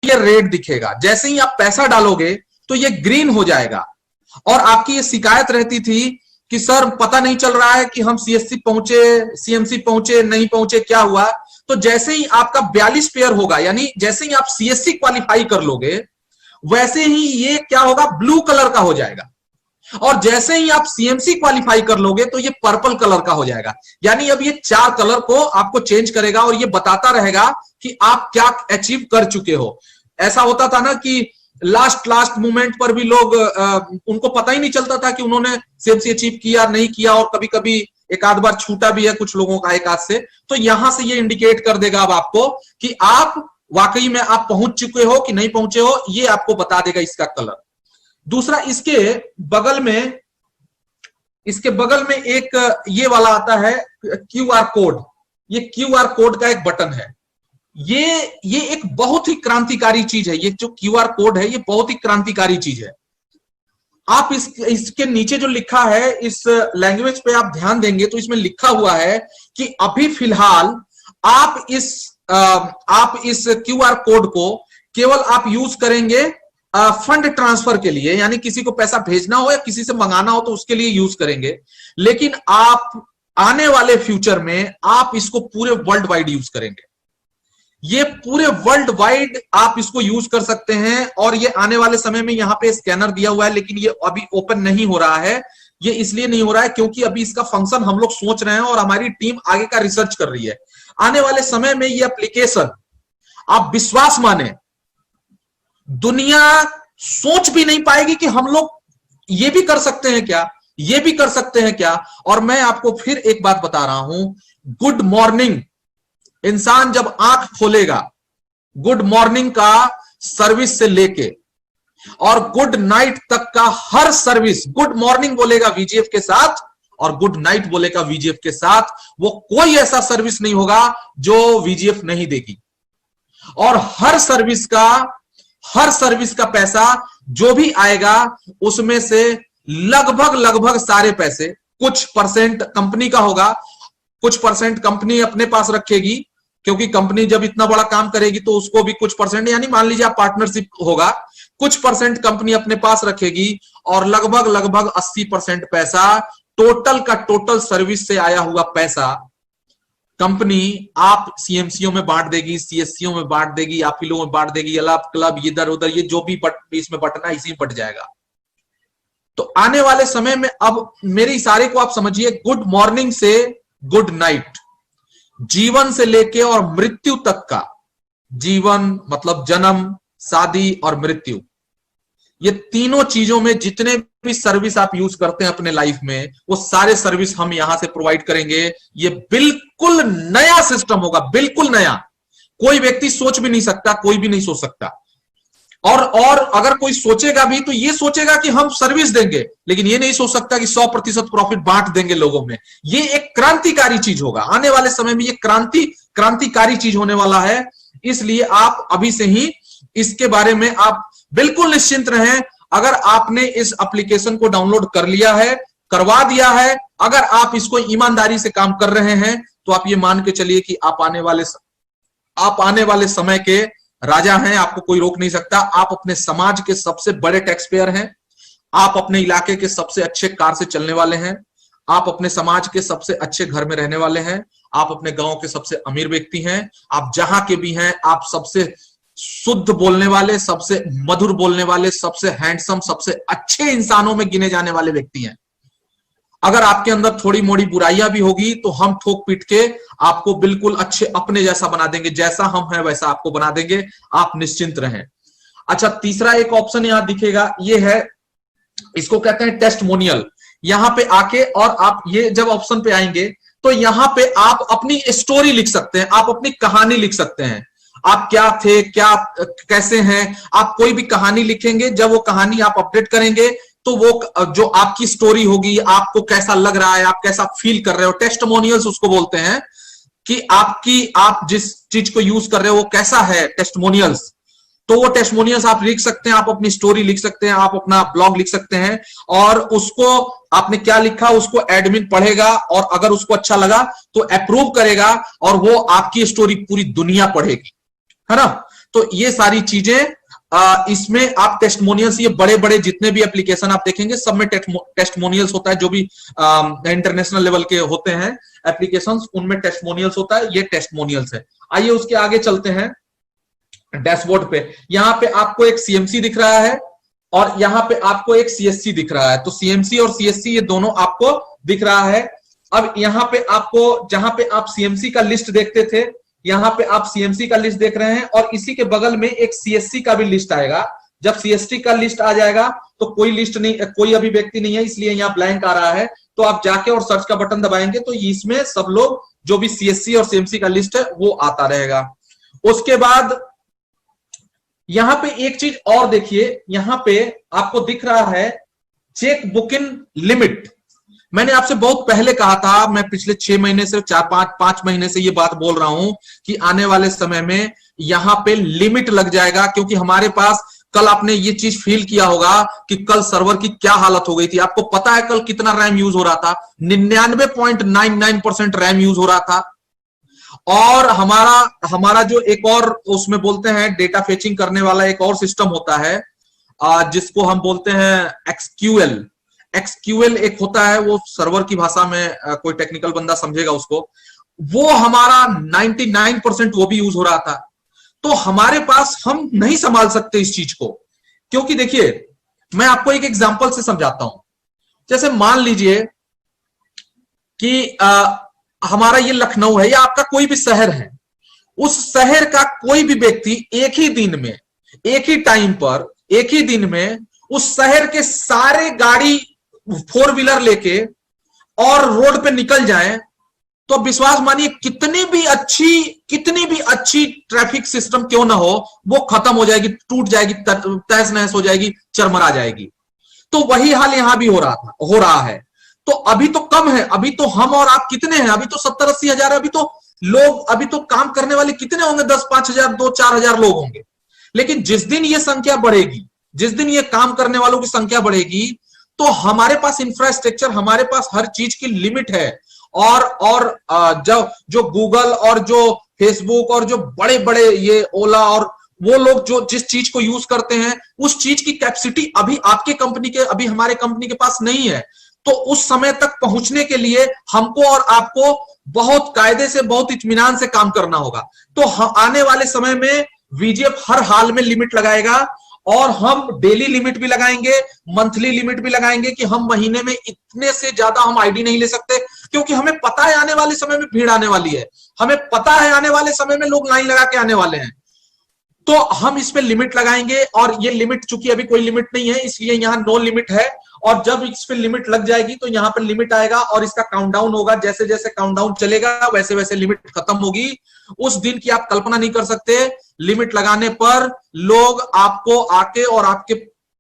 ये रेड दिखेगा। जैसे ही आप पैसा डालोगे तो ये ग्रीन हो जाएगा। और आपकी ये शिकायत रहती थी कि सर पता नहीं चल रहा है कि हम सीएससी पहुंचे, सीएमसी पहुंचे, नहीं पहुंचे, क्या हुआ। तो जैसे ही आपका 42 पेयर होगा, यानी जैसे ही आप सीएससी क्वालिफाई कर लोगे, वैसे ही ये क्या होगा, ब्लू कलर का हो जाएगा। और जैसे ही आप सीएमसी क्वालिफाई कर लोगे तो ये पर्पल कलर का हो जाएगा। यानी अब ये 4 कलर को आपको चेंज करेगा और ये बताता रहेगा कि आप क्या अचीव कर चुके हो। ऐसा होता था ना कि लास्ट मोमेंट पर भी लोग उनको पता ही नहीं चलता था कि उन्होंने सीएमसी अचीव किया नहीं किया, और कभी कभी एक आध बार छूटा भी है कुछ लोगों का एक आध से। तो यहां से ये इंडिकेट कर देगा अब आपको कि आप वाकई में आप पहुंच चुके हो कि नहीं पहुंचे हो, ये आपको बता देगा इसका कलर। दूसरा, इसके बगल में एक ये वाला आता है क्यूआर कोड। ये क्यूआर कोड का एक बटन है। ये एक बहुत ही क्रांतिकारी चीज है। ये जो क्यूआर कोड है ये बहुत ही क्रांतिकारी चीज है। आप इसके नीचे जो लिखा है, इस लैंग्वेज पे आप ध्यान देंगे तो इसमें लिखा हुआ है कि अभी फिलहाल आप इस क्यूआर कोड को केवल आप यूज करेंगे फंड ट्रांसफर के लिए, यानी किसी को पैसा भेजना हो या किसी से मंगाना हो तो उसके लिए यूज करेंगे। लेकिन आप आने वाले फ्यूचर में आप इसको पूरे वर्ल्ड वाइड यूज करेंगे। ये पूरे वर्ल्ड वाइड आप इसको यूज कर सकते हैं। और ये आने वाले समय में यहाँ पे स्कैनर दिया हुआ है, लेकिन ये अभी ओपन नहीं हो रहा है। ये इसलिए नहीं हो रहा है क्योंकि अभी इसका फंक्शन हम लोग सोच रहे हैं और हमारी टीम आगे का रिसर्च कर रही है। आने वाले समय में ये एप्लीकेशन, आप विश्वास माने, दुनिया सोच भी नहीं पाएगी कि हम लोग ये भी कर सकते हैं क्या, ये भी कर सकते हैं क्या। और मैं आपको फिर एक बात बता रहा हूं, गुड मॉर्निंग, इंसान जब आंख खोलेगा, गुड मॉर्निंग का सर्विस से लेके और गुड नाइट तक का हर सर्विस, गुड मॉर्निंग बोलेगा वीजीएफ के साथ और गुड नाइट बोलेगा वीजीएफ के साथ, वो कोई ऐसा सर्विस नहीं होगा जो वीजीएफ नहीं देगी। और हर सर्विस का पैसा जो भी आएगा उसमें से लगभग सारे पैसे, कुछ परसेंट कंपनी का होगा, कुछ परसेंट कंपनी अपने पास रखेगी, क्योंकि कंपनी जब इतना बड़ा काम करेगी तो उसको भी कुछ परसेंट, यानी मान लीजिए आप पार्टनरशिप होगा, कुछ परसेंट कंपनी अपने पास रखेगी और लगभग 80% पैसा, टोटल का टोटल सर्विस से आया हुआ पैसा कंपनी आप सीएमसीओ में बांट देगी, सीएससीओ में बांट देगी, आफिलों में बांट देगी, अलाप क्लब, इधर उधर, ये जो भी इसमें बटना इसी में बट जाएगा। तो आने वाले समय में अब मेरे इशारे को आप समझिए, गुड मॉर्निंग से गुड नाइट, जीवन से लेके और मृत्यु तक का, जीवन मतलब जन्म, शादी और मृत्यु, ये तीनों चीजों में जितने भी सर्विस आप यूज करते हैं अपने लाइफ में, वो सारे सर्विस हम यहां से प्रोवाइड करेंगे। ये बिल्कुल नया सिस्टम होगा, बिल्कुल नया, कोई व्यक्ति सोच भी नहीं सकता, कोई भी नहीं सोच सकता। और अगर कोई सोचेगा भी तो ये सोचेगा कि हम सर्विस देंगे, लेकिन ये नहीं सोच सकता कि 100% प्रॉफिट बांट देंगे लोगों में। ये एक क्रांतिकारी चीज होगा आने वाले समय में, ये क्रांतिकारी चीज होने वाला है। इसलिए आप अभी से ही इसके बारे में आप बिल्कुल निश्चिंत रहें। अगर आपने इस एप्लीकेशन को डाउनलोड कर लिया है, करवा दिया है, अगर आप इसको ईमानदारी से काम कर रहे हैं, तो आप ये मान के चलिए कि आप आने वाले समय के राजा हैं, आपको कोई रोक नहीं सकता। आप अपने समाज के सबसे बड़े टैक्स पेयर हैं, आप अपने इलाके के सबसे अच्छे कार से चलने वाले हैं, आप अपने समाज के सबसे अच्छे घर में रहने वाले हैं, आप अपने गांव के सबसे अमीर व्यक्ति हैं, आप जहां के भी हैं, आप सबसे शुद्ध बोलने वाले, सबसे मधुर बोलने वाले, सबसे हैंडसम, सबसे अच्छे इंसानों में गिने जाने वाले व्यक्ति हैं। अगर आपके अंदर थोड़ी मोड़ी बुराइयां भी होगी तो हम ठोक पीट के आपको बिल्कुल अच्छे अपने जैसा बना देंगे, जैसा हम हैं वैसा आपको बना देंगे, आप निश्चिंत रहें। अच्छा, तीसरा एक ऑप्शन यहां दिखेगा, ये है, इसको कहते हैं टेस्टिमोनियल। यहां पे आके और आप ये जब ऑप्शन पे आएंगे तो यहां पे आप अपनी स्टोरी लिख सकते हैं, आप अपनी कहानी लिख सकते हैं। आप क्या थे, क्या कैसे हैं, आप कोई भी कहानी लिखेंगे, जब वो कहानी आप अपडेट करेंगे तो वो जो आपकी स्टोरी होगी, आपको कैसा लग रहा है, आप कैसा फील कर रहे हो, टेस्टिमोनियल्स उसको बोलते हैं कि आप जिस चीज को यूज कर रहे हो वो कैसा है, टेस्टिमोनियल्स। तो वो टेस्टिमोनियल्स आप लिख सकते हैं, आप अपनी स्टोरी लिख सकते हैं, आप अपना ब्लॉग लिख सकते हैं, और उसको आपने क्या लिखा उसको एडमिन पढ़ेगा, और अगर उसको अच्छा लगा तो अप्रूव करेगा, और वो आपकी स्टोरी पूरी दुनिया पढ़ेगी, है ना। तो ये सारी चीजें इसमें आप टेस्टमोनियल्स, ये बड़े बड़े जितने भी एप्लीकेशन आप देखेंगे सब में टेस्टमोनियल्स होता है, जो भी इंटरनेशनल लेवल के होते हैं एप्लीकेशंस उनमें टेस्टमोनियल्स होता है, ये टेस्टमोनियल्स है। आइए उसके आगे चलते हैं डैशबोर्ड पे। यहां पे आपको एक सीएमसी दिख रहा है और यहां पे आपको एक सीएससी दिख रहा है, तो सीएमसी और सीएससी ये दोनों आपको दिख रहा है। अब यहां पे आपको, जहां पे आप सीएमसी का लिस्ट देखते थे, यहां पे आप सीएमसी का लिस्ट देख रहे हैं और इसी के बगल में एक सीएससी का भी लिस्ट आएगा। जब सीएसटी का लिस्ट आ जाएगा तो कोई लिस्ट नहीं, कोई अभी व्यक्ति नहीं है, इसलिए यहां ब्लैंक आ रहा है, तो आप जाके और सर्च का बटन दबाएंगे तो इसमें सब लोग जो भी सीएससी और सीएमसी का लिस्ट है वो आता रहेगा। उसके बाद यहां पे एक चीज और देखिए, यहां पे आपको दिख रहा है चेक बुक इन लिमिट। मैंने आपसे बहुत पहले कहा था, मैं पिछले 6 महीने से 4-5 महीने से ये बात बोल रहा हूं कि आने वाले समय में यहां पे लिमिट लग जाएगा, क्योंकि हमारे पास कल आपने ये चीज फील किया होगा कि कल सर्वर की क्या हालत हो गई थी। आपको पता है कल कितना रैम यूज हो रहा था? 99.99% रैम यूज हो रहा था। और हमारा जो एक और उसमें बोलते हैं डेटा फेचिंग करने वाला एक और सिस्टम होता है जिसको हम बोलते हैं एक्सक्यूएल। एक्सक्यूएल एक होता है, वो सर्वर की भाषा में कोई टेक्निकल बंदा समझेगा उसको। वो हमारा 99% वो भी यूज हो रहा था। तो हमारे पास, हम नहीं संभाल सकते इस चीज को, क्योंकि देखिए मैं आपको एक एग्जांपल से समझाता हूं। जैसे मान लीजिए कि हमारा ये लखनऊ है या आपका कोई भी शहर है, उस शहर का कोई भी व्यक्ति एक ही दिन में, एक ही टाइम पर, एक ही दिन में उस शहर के सारे गाड़ी 4 व्हीलर लेके और रोड पे निकल जाए, तो विश्वास मानिए कितनी भी अच्छी ट्रैफिक सिस्टम क्यों ना हो, वो खत्म हो जाएगी, टूट जाएगी, तहस नहस हो जाएगी, चरमरा जाएगी। तो वही हाल यहां भी हो रहा है। तो अभी तो कम है, अभी तो हम और आप कितने हैं? अभी तो 70-80 हजार, अभी तो काम करने वाले कितने होंगे? 10-5 हजार, 2-4 हजार लोग होंगे। लेकिन जिस दिन ये संख्या बढ़ेगी, जिस दिन ये काम करने वालों की संख्या बढ़ेगी, तो हमारे पास इंफ्रास्ट्रक्चर, हमारे पास हर चीज की लिमिट है। और जो गूगल और जो फेसबुक और जो बड़े बड़े ये ओला और वो लोग जो जिस चीज को यूज करते हैं, उस चीज की कैपेसिटी अभी आपके कंपनी के, अभी हमारे कंपनी के पास नहीं है। तो उस समय तक पहुंचने के लिए हमको और आपको बहुत कायदे से, बहुत इत्मीनान से काम करना होगा। तो आने वाले समय में वीजीएफ हर हाल में लिमिट लगाएगा, और हम डेली लिमिट भी लगाएंगे, मंथली लिमिट भी लगाएंगे कि हम महीने में इतने से ज्यादा हम आईडी नहीं ले सकते, क्योंकि हमें पता है आने वाले समय में भीड़ आने वाली है, हमें पता है आने वाले समय में लोग लाइन लगा के आने वाले हैं। तो हम इस पे लिमिट लगाएंगे, और ये लिमिट, चूंकि अभी कोई लिमिट नहीं है इसलिए यहाँ नो लिमिट है, और जब इस पे लिमिट लग जाएगी तो यहाँ पर लिमिट आएगा और इसका काउंटडाउन होगा। जैसे जैसे काउंटडाउन चलेगा वैसे वैसे लिमिट खत्म होगी। उस दिन की आप कल्पना नहीं कर सकते। लिमिट लगाने पर लोग आपको आके और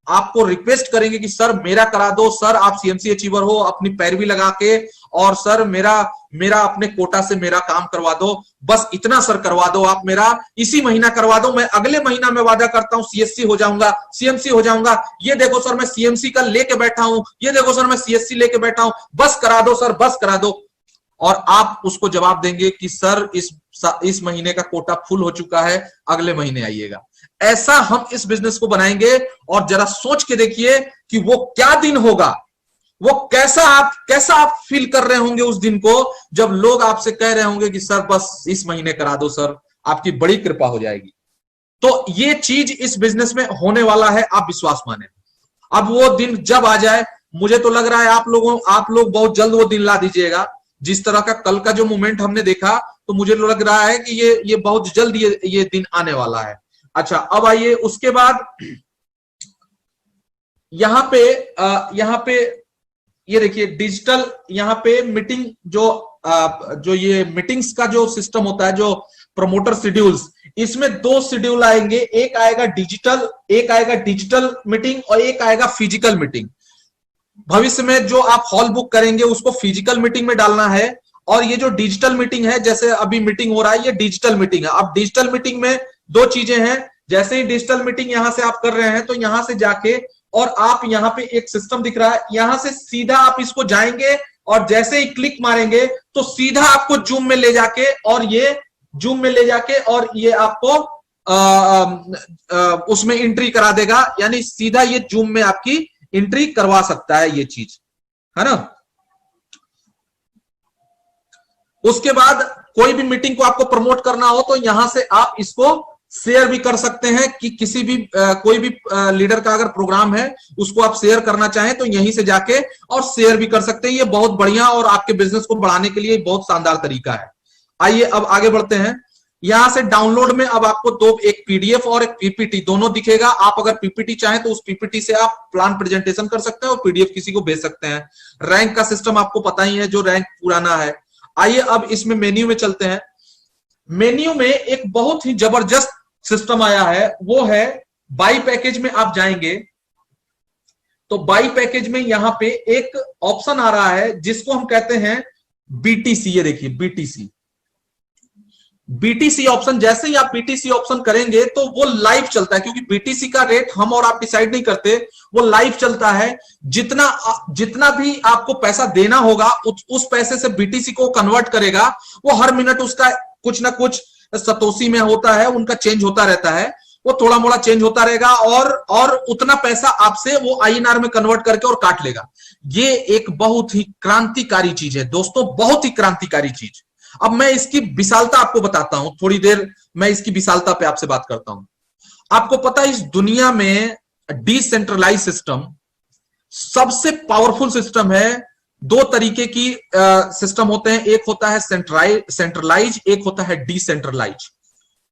आपको रिक्वेस्ट करेंगे कि सर मेरा करा दो, सर आप सीएमसी अचीवर हो, अपनी पैरवी लगा के, और सर मेरा अपने कोटा से मेरा काम करवा दो, बस इतना सर करवा दो, आप मेरा इसी महीना करवा दो, मैं अगले महीना में वादा करता हूं सीएससी हो जाऊंगा, सीएमसी हो जाऊंगा, ये देखो सर मैं सीएमसी का लेके बैठा हूं, ये देखो सर मैं सीएससी लेके बैठा हूं, बस करा दो सर, बस करा दो। और आप उसको जवाब देंगे कि सर इस महीने का कोटा फुल हो चुका है, अगले महीने आइएगा। ऐसा हम इस बिजनेस को बनाएंगे, और जरा सोच के देखिए कि वो क्या दिन होगा, वो कैसा आप फील कर रहे होंगे उस दिन को, जब लोग आपसे कह रहे होंगे कि सर बस इस महीने करा दो सर, आपकी बड़ी कृपा हो जाएगी। तो ये चीज इस बिजनेस में होने वाला है, आप विश्वास माने। अब वो दिन जब आ जाए, मुझे तो लग रहा है आप लोग बहुत जल्द वो दिन ला दीजिएगा। जिस तरह का कल का जो मूवमेंट हमने देखा, तो मुझे लग रहा है कि ये बहुत जल्द ये दिन आने वाला है। अच्छा, अब आइए उसके बाद यहाँ पे ये देखिए डिजिटल, यहाँ पे मीटिंग जो ये मीटिंग्स का जो सिस्टम होता है, जो प्रमोटर शेड्यूल्स, इसमें 2 शेड्यूल आएंगे, एक आएगा डिजिटल मीटिंग और एक आएगा फिजिकल मीटिंग। भविष्य में जो आप हॉल बुक करेंगे उसको फिजिकल मीटिंग में डालना है, और ये जो डिजिटल मीटिंग है, जैसे अभी मीटिंग हो रहा है, ये डिजिटल मीटिंग है। अब डिजिटल मीटिंग में 2 चीजें हैं। जैसे ही डिजिटल मीटिंग यहां से आप कर रहे हैं, तो यहां से जाके, और आप यहाँ पे एक सिस्टम दिख रहा है, यहां से सीधा आप इसको जाएंगे, और जैसे ही क्लिक मारेंगे तो सीधा आपको जूम में ले जाके, और ये आपको उसमें एंट्री करा देगा, यानी सीधा ये जूम में आपकी एंट्री करवा सकता है ये चीज, है ना। उसके बाद कोई भी मीटिंग को आपको प्रमोट करना हो तो यहां से आप इसको शेयर भी कर सकते हैं कि किसी भी कोई भी लीडर का अगर प्रोग्राम है उसको आप शेयर करना चाहें तो यहीं से जाके और शेयर भी कर सकते हैं। ये बहुत बढ़िया और आपके बिजनेस को बढ़ाने के लिए बहुत शानदार तरीका है। आइए अब आगे बढ़ते हैं। यहां से डाउनलोड में अब आपको दो, एक पीडीएफ और एक पीपीटी दोनों दिखेगा। आप अगर पीपीटी चाहें तो उस पीपीटी से आप प्लान प्रेजेंटेशन कर सकते हैं और पीडीएफ किसी को भेज सकते हैं। रैंक का सिस्टम आपको पता ही है, जो रैंक पुराना है। आइए अब इसमें मेन्यू में चलते हैं। मेन्यू में एक बहुत ही जबरदस्त सिस्टम आया है, वो है बाई पैकेज में आप जाएंगे तो बाई पैकेज में यहां पे एक ऑप्शन आ रहा है जिसको हम कहते हैं बीटीसी। ये देखिए बीटीसी, बीटीसी ऑप्शन। जैसे ही आप बीटीसी ऑप्शन करेंगे तो वो लाइव चलता है, क्योंकि बीटीसी का रेट हम और आप डिसाइड नहीं करते, वो लाइव चलता है। जितना भी आपको पैसा देना होगा उस पैसे से बीटीसी को कन्वर्ट करेगा। वो हर मिनट उसका कुछ ना कुछ सतोशी में होता है, उनका चेंज होता रहता है, वो थोड़ा मोड़ा चेंज होता रहेगा और उतना पैसा आपसे वो आईएनआर में कन्वर्ट करके और काट लेगा। ये एक बहुत ही क्रांतिकारी चीज है दोस्तों, बहुत ही क्रांतिकारी चीज। अब मैं इसकी विशालता आपको बताता हूं, थोड़ी देर मैं इसकी विशालता पे आपसे बात करता हूं। आपको पता है इस दुनिया में डिसेंट्रलाइज सिस्टम सबसे पावरफुल सिस्टम है। दो तरीके की सिस्टम होते हैं, एक होता है सेंट्रलाइज, एक होता है डिसेंट्रलाइज।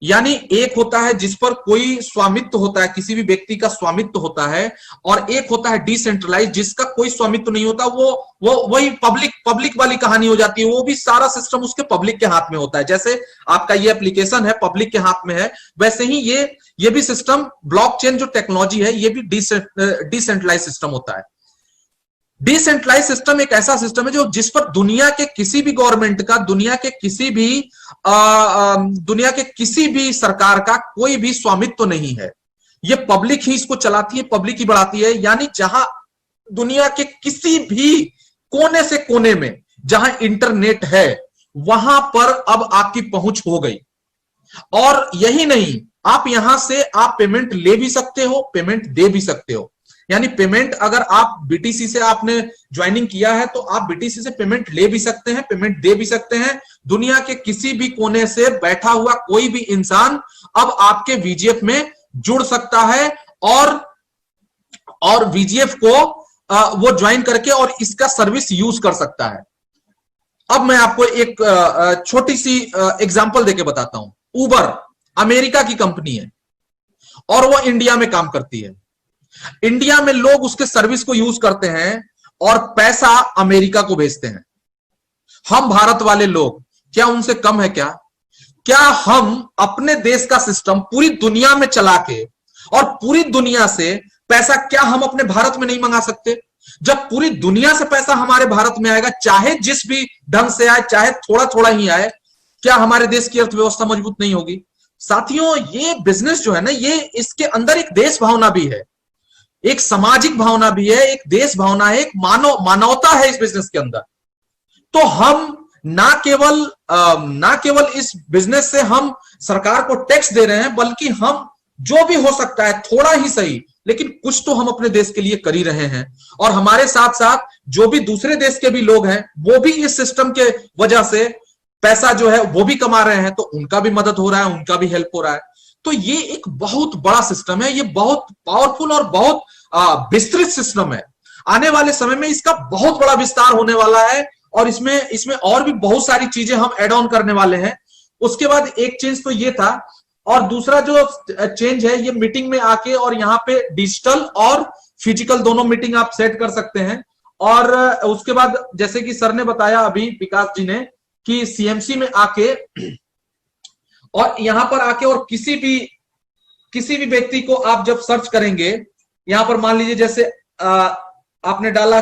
यानी एक होता है जिस पर कोई स्वामित्व होता है, किसी भी व्यक्ति का स्वामित्व होता है, और एक होता है डिसेंट्रलाइज जिसका कोई स्वामित्व नहीं होता। वो वही पब्लिक वाली कहानी हो जाती है। वो भी सारा सिस्टम उसके पब्लिक के हाथ में होता है। जैसे आपका ये एप्लीकेशन है पब्लिक के हाथ में है, वैसे ही ये भी सिस्टम ब्लॉकचेन जो टेक्नोलॉजी है ये भी डिसेंट्रलाइज सिस्टम होता है। डिसेंट्रलाइज सिस्टम एक ऐसा सिस्टम है जो जिस पर दुनिया के किसी भी गवर्नमेंट का, दुनिया के किसी भी सरकार का कोई भी स्वामित्व नहीं है। ये पब्लिक ही इसको चलाती है, पब्लिक ही बढ़ाती है। यानी जहां दुनिया के किसी भी कोने से कोने में जहां इंटरनेट है वहां पर अब आपकी पहुंच हो गई। और यही नहीं, आप यहां से आप पेमेंट ले भी सकते हो, पेमेंट दे भी सकते हो। यानी पेमेंट अगर आप बीटीसी से आपने ज्वाइनिंग किया है तो आप बीटीसी से पेमेंट ले भी सकते हैं, पेमेंट दे भी सकते हैं। दुनिया के किसी भी कोने से बैठा हुआ कोई भी इंसान अब आपके वीजीएफ में जुड़ सकता है और वीजीएफ को वो ज्वाइन करके और इसका सर्विस यूज कर सकता है। अब मैं आपको एक छोटी सी एग्जांपल देके बताता हूं। उबर अमेरिका की कंपनी है और वो इंडिया में काम करती है। इंडिया में लोग उसके सर्विस को यूज करते हैं और पैसा अमेरिका को भेजते हैं। हम भारत वाले लोग क्या उनसे कम है क्या? क्या हम अपने देश का सिस्टम पूरी दुनिया में चला के और पूरी दुनिया से पैसा क्या हम अपने भारत में नहीं मंगा सकते? जब पूरी दुनिया से पैसा हमारे भारत में आएगा, चाहे जिस भी ढंग से आए, चाहे थोड़ा थोड़ा ही आए, क्या हमारे देश की अर्थव्यवस्था मजबूत नहीं होगी? साथियों, ये बिजनेस जो है ना, ये इसके अंदर एक देश भावना भी है, एक सामाजिक भावना भी है, एक देश भावना है, एक मानवता है इस बिजनेस के अंदर। तो हम ना केवल इस बिजनेस से हम सरकार को टैक्स दे रहे हैं, बल्कि हम जो भी हो सकता है थोड़ा ही सही, लेकिन कुछ तो हम अपने देश के लिए कर ही रहे हैं। और हमारे साथ साथ जो भी दूसरे देश के भी लोग हैं वो भी इस सिस्टम के वजह से पैसा जो है वो भी कमा रहे हैं, तो उनका भी मदद हो रहा है, उनका भी हेल्प हो रहा है। तो ये एक बहुत बड़ा सिस्टम है, ये बहुत पावरफुल और बहुत विस्तृत सिस्टम है। आने वाले समय में इसका बहुत बड़ा विस्तार होने वाला है और इसमें और भी बहुत सारी चीजें हम एड ऑन करने वाले हैं। उसके बाद एक चेंज तो ये था, और दूसरा जो चेंज है ये मीटिंग में आके और यहाँ पे डिजिटल और फिजिकल दोनों मीटिंग आप सेट कर सकते हैं। और उसके बाद जैसे कि सर ने बताया अभी, विकास जी ने, कि सीएमसी में आके और यहां पर आके और किसी भी व्यक्ति को आप जब सर्च करेंगे, यहां पर मान लीजिए जैसे आपने डाला,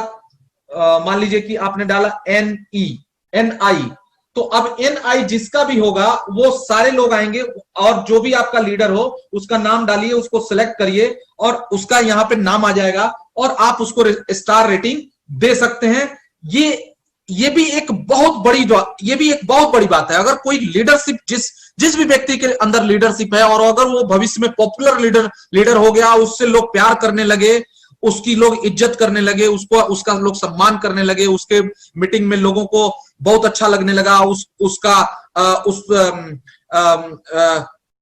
मान लीजिए कि आपने डाला NI, तो अब NI जिसका भी होगा वो सारे लोग आएंगे, और जो भी आपका लीडर हो उसका नाम डालिए, उसको सिलेक्ट करिए और उसका यहाँ पे नाम आ जाएगा और आप उसको स्टार रेटिंग दे सकते हैं। ये भी एक बहुत बड़ी बात है। अगर कोई लीडरशिप जिस भी व्यक्ति के अंदर लीडरशिप है, और अगर वो भविष्य में पॉपुलर लीडर हो गया, उससे लोग प्यार करने लगे, उसकी लोग इज्जत करने लगे, उसका लोग सम्मान करने लगे, उसके मीटिंग में लोगों को बहुत अच्छा लगने लगा,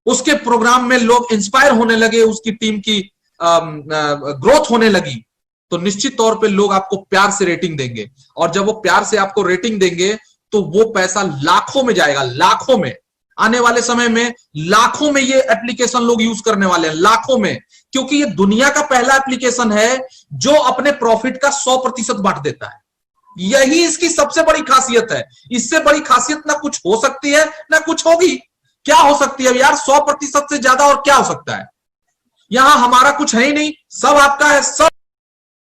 उसके प्रोग्राम में लोग इंस्पायर होने लगे, उसकी टीम की ग्रोथ होने लगी, तो निश्चित तौर पे लोग आपको प्यार से रेटिंग देंगे। और जब वो प्यार से आपको रेटिंग देंगे तो वो पैसा लाखों में जाएगा, लाखों में। आने वाले समय में लाखों में ये एप्लीकेशन लोग यूज करने वाले हैं, लाखों में, क्योंकि ये दुनिया का पहला एप्लीकेशन है जो अपने प्रॉफिट का 100% बांट देता है। यही इसकी सबसे बड़ी खासियत है। इससे बड़ी खासियत ना कुछ हो सकती है ना कुछ होगी। क्या हो सकती है यार, 100% से ज्यादा और क्या हो सकता है? यहां हमारा कुछ है ही नहीं, सब आपका है, सब